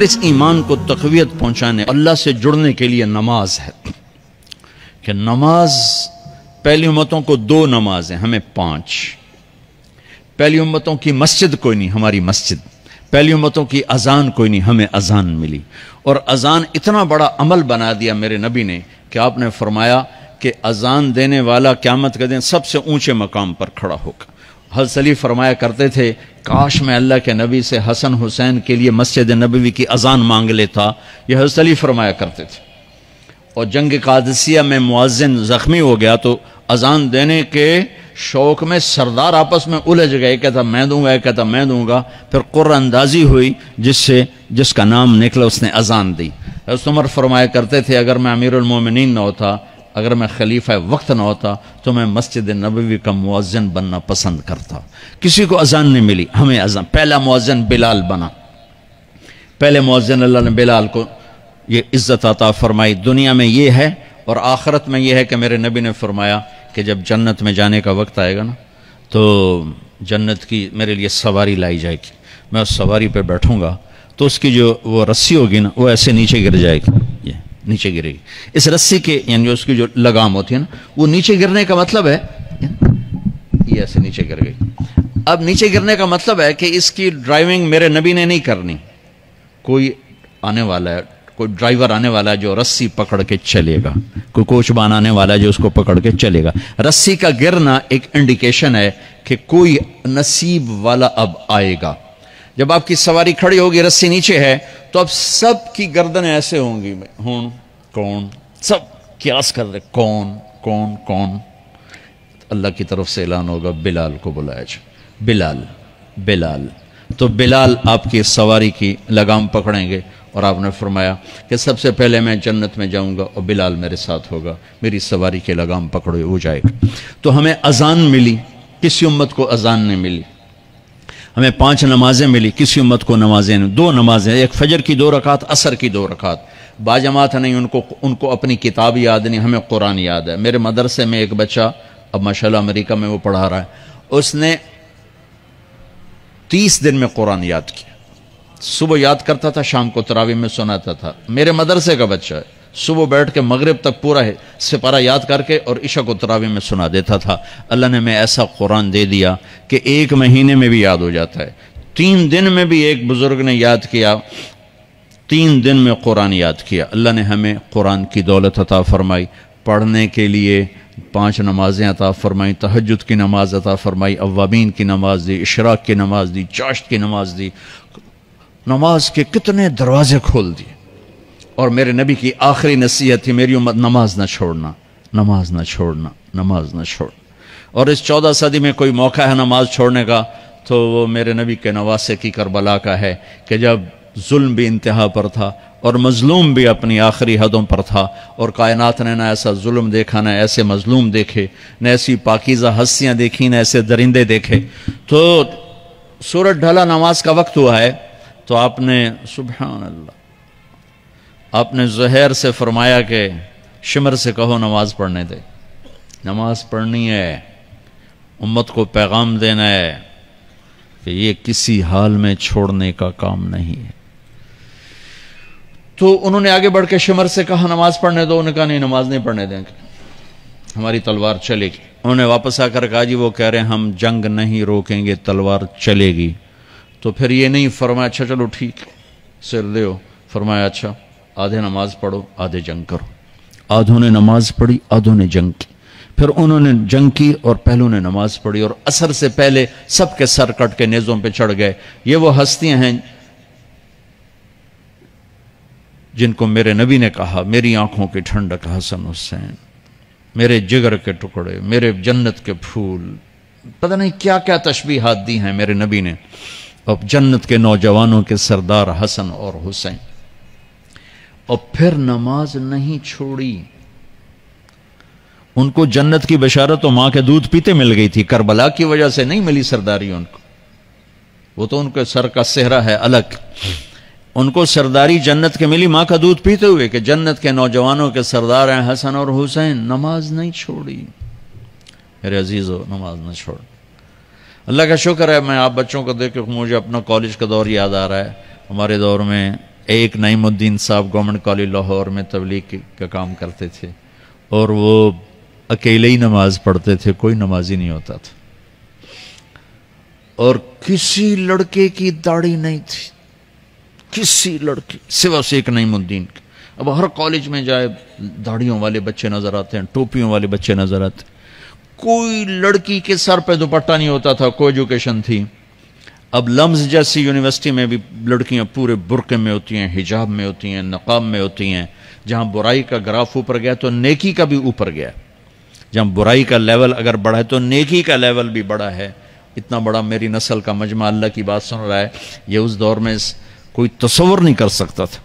اس ایمان کو تقویت پہنچانے اللہ سے جڑنے کے لیے نماز ہے کہ نماز پہلی امتوں کو 2 نمازیں، ہمیں 5۔ پہلی امتوں کی مسجد کوئی نہیں، ہماری مسجد۔ پہلی امتوں کی اذان کوئی نہیں، ہمیں اذان ملی۔ اور اذان اتنا بڑا عمل بنا دیا میرے نبی نے کہ آپ نے فرمایا کہ اذان دینے والا قیامت کے دن سب سے اونچے مقام پر کھڑا ہوگا۔ حضرت علی فرمایا کرتے تھے کاش میں اللہ کے نبی سے حسن حسین کے لیے مسجد نبوی کی اذان مانگ لیتا، یہ حضرت علی فرمایا کرتے تھے۔ اور جنگ قادسیہ میں مؤذن زخمی ہو گیا تو اذان دینے کے شوق میں سردار آپس میں الجھ گئے، کہتا میں دوں گا، کہتا میں دوں گا۔ پھر قرہ اندازی ہوئی، جس کا نام نکلا اس نے اذان دی۔ حضرت عمر فرمایا کرتے تھے اگر میں امیر المومنین نہ ہوتا، اگر میں خلیفہ وقت نہ ہوتا تو میں مسجد نبوی کا مؤذن بننا پسند کرتا۔ کسی کو اذان نہیں ملی، ہمیں اذان۔ پہلا مؤذن بلال بنا، پہلے مؤذن اللہ نے بلال کو یہ عزت عطا فرمائی۔ دنیا میں یہ ہے اور آخرت میں یہ ہے کہ میرے نبی نے فرمایا کہ جب جنت میں جانے کا وقت آئے گا نا تو جنت کی میرے لیے سواری لائی جائے گی، میں اس سواری پہ بیٹھوں گا تو اس کی جو وہ رسی ہوگی نا وہ ایسے نیچے گر جائے گی، یہ نیچے گرے گی۔ اس رسی کے یعنی اس کی جو لگام ہوتی ہے نا وہ نیچے گرنے کا مطلب ہے یہ ایسے نیچے گر گئی۔ اب نیچے گرنے کا مطلب ہے کہ اس کی ڈرائیونگ میرے نبی نے نہیں کرنی، کوئی آنے والا ہے، کوئی ڈرائیور آنے والا ہے جو رسی پکڑ کے چلے گا، کوئی کوچبان آنے والا ہے جو اس کو پکڑ کے چلے گا۔ رسی کا گرنا ایک انڈیکیشن ہے کہ کوئی نصیب والا اب آئے گا۔ جب آپ کی سواری کھڑی ہوگی، رسی نیچے ہے تو اب سب کی گردنیں ایسے ہوں گی، کون سب قیاس کر رہے کون۔ اللہ کی طرف سے اعلان ہوگا بلال کو بلایا جائے، بلال۔ تو بلال آپ کی سواری کی لگام پکڑیں گے اور آپ نے فرمایا کہ سب سے پہلے میں جنت میں جاؤں گا اور بلال میرے ساتھ ہوگا، میری سواری کی لگام پکڑے ہو جائے گا۔ تو ہمیں اذان ملی، کسی امت کو اذان نہیں ملی۔ ہمیں 5 نمازیں ملی، کسی امت کو نمازیں نہیں۔ 2 نمازیں، ایک فجر کی 2 رکعت، عصر کی 2 رکعت۔ باجماعت نہیں، ان کو اپنی کتاب یاد نہیں، ہمیں قرآن یاد ہے۔ میرے مدرسے میں ایک بچہ اب ماشاءاللہ امریکہ میں وہ پڑھا رہا ہے، اس نے 30 دن میں قرآن یاد کیا۔ صبح یاد کرتا تھا، شام کو تراویح میں سناتا تھا۔ میرے مدرسے کا بچہ ہے، صبح بیٹھ کے مغرب تک پورا ہے سپارہ یاد کر کے اور عشاء کو تراویح میں سنا دیتا تھا۔ اللہ نے میں ایسا قرآن دے دیا کہ 1 مہینے میں بھی یاد ہو جاتا ہے۔ 3 دن میں بھی ایک بزرگ نے یاد کیا، 3 دن میں قرآن یاد کیا۔ اللہ نے ہمیں قرآن کی دولت عطا فرمائی، پڑھنے کے لیے 5 نمازیں عطا فرمائی، تہجد کی نماز عطا فرمائی، اوابین کی نماز دی، اشراق کی نماز دی، چاشت کی نماز دی۔ نماز کے کتنے دروازے کھول دیے۔ اور میرے نبی کی آخری نصیحت تھی میری امت نماز نہ چھوڑنا، نماز نہ چھوڑنا، نماز نہ چھوڑنا۔ اور اس 14 صدی میں کوئی موقع ہے نماز چھوڑنے کا تو وہ میرے نبی کے نواسے کی کربلا کا ہے کہ جب ظلم بھی انتہا پر تھا اور مظلوم بھی اپنی آخری حدوں پر تھا، اور کائنات نے نہ ایسا ظلم دیکھا، نہ ایسے مظلوم دیکھے، نہ ایسی پاکیزہ ہستیاں دیکھی، نہ ایسے درندے دیکھے۔ تو سورج ڈھلا، نماز کا وقت ہوا ہے تو آپ نے سبحان اللہ، آپ نے زہیر سے فرمایا کہ شمر سے کہو نماز پڑھنے دے، نماز پڑھنی ہے، امت کو پیغام دینا ہے کہ یہ کسی حال میں چھوڑنے کا کام نہیں ہے۔ تو انہوں نے آگے بڑھ کے شمر سے کہا نماز پڑھنے دو، انہوں نے کہا نہیں نماز نہیں پڑھنے دیں گے، ہماری تلوار چلے گی۔ انہوں نے واپس آ کر کہا جی وہ کہہ رہے ہیں ہم جنگ نہیں روکیں گے، تلوار چلے گی۔ تو پھر یہ نہیں فرمایا اچھا چلو ٹھیک سر دیو، فرمایا اچھا آدھے نماز پڑھو آدھے جنگ کرو۔ آدھوں نے نماز پڑھی، آدھوں نے جنگ کی۔ پھر انہوں نے جنگ کی اور پہلوں نے نماز پڑھی، اور عصر سے پہلے سب کے سر کٹ کے نیزوں پہ چڑھ گئے۔ یہ وہ ہستیاں ہیں جن کو میرے نبی نے کہا میری آنکھوں کی ٹھنڈک حسن حسین، میرے جگر کے ٹکڑے، میرے جنت کے پھول، پتہ نہیں کیا کیا تشبیہات دی ہیں میرے نبی نے۔ اب جنت کے نوجوانوں کے سردار حسن اور حسین۔ اور پھر نماز نہیں چھوڑی۔ ان کو جنت کی بشارت تو ماں کے دودھ پیتے مل گئی تھی، کربلا کی وجہ سے نہیں ملی سرداری ان کو، وہ تو ان کے سر کا صحرا ہے الگ۔ ان کو سرداری جنت کے ملی ماں کا دودھ پیتے ہوئے کہ جنت کے نوجوانوں کے سردار ہیں حسن اور حسین۔ نماز نہیں چھوڑی میرے عزیزو، نماز نہ چھوڑ۔ اللہ کا شکر ہے، میں آپ بچوں کو دیکھ کے مجھے اپنا کالج کا دور یاد آ رہا ہے۔ ہمارے دور میں ایک نعیم الدین صاحب گورنمنٹ کالج لاہور میں تبلیغ کا کام کرتے تھے، اور وہ اکیلے ہی نماز پڑھتے تھے، کوئی نمازی نہیں ہوتا تھا، اور کسی لڑکے کی داڑھی نہیں تھی، کسی لڑکی سوا سے ایک نعیم الدین کی۔ اب ہر کالج میں جائے داڑھیوں والے بچے نظر آتے ہیں، ٹوپیوں والے بچے نظر آتے ہیں، کوئی لڑکی کے سر پہ دوپٹہ نہیں ہوتا تھا، کوئی ایجوکیشن تھی۔ اب لمز جیسی یونیورسٹی میں بھی لڑکیاں پورے برقعے میں ہوتی ہیں، حجاب میں ہوتی ہیں، نقاب میں ہوتی ہیں۔ جہاں برائی کا گراف اوپر گیا تو نیکی کا بھی اوپر گیا، جہاں برائی کا لیول اگر بڑھا ہے تو نیکی کا لیول بھی بڑا ہے۔ اتنا بڑا میری نسل کا مجمع اللہ کی بات سن رہا ہے، یہ اس دور میں کوئی تصور نہیں کر سکتا تھا۔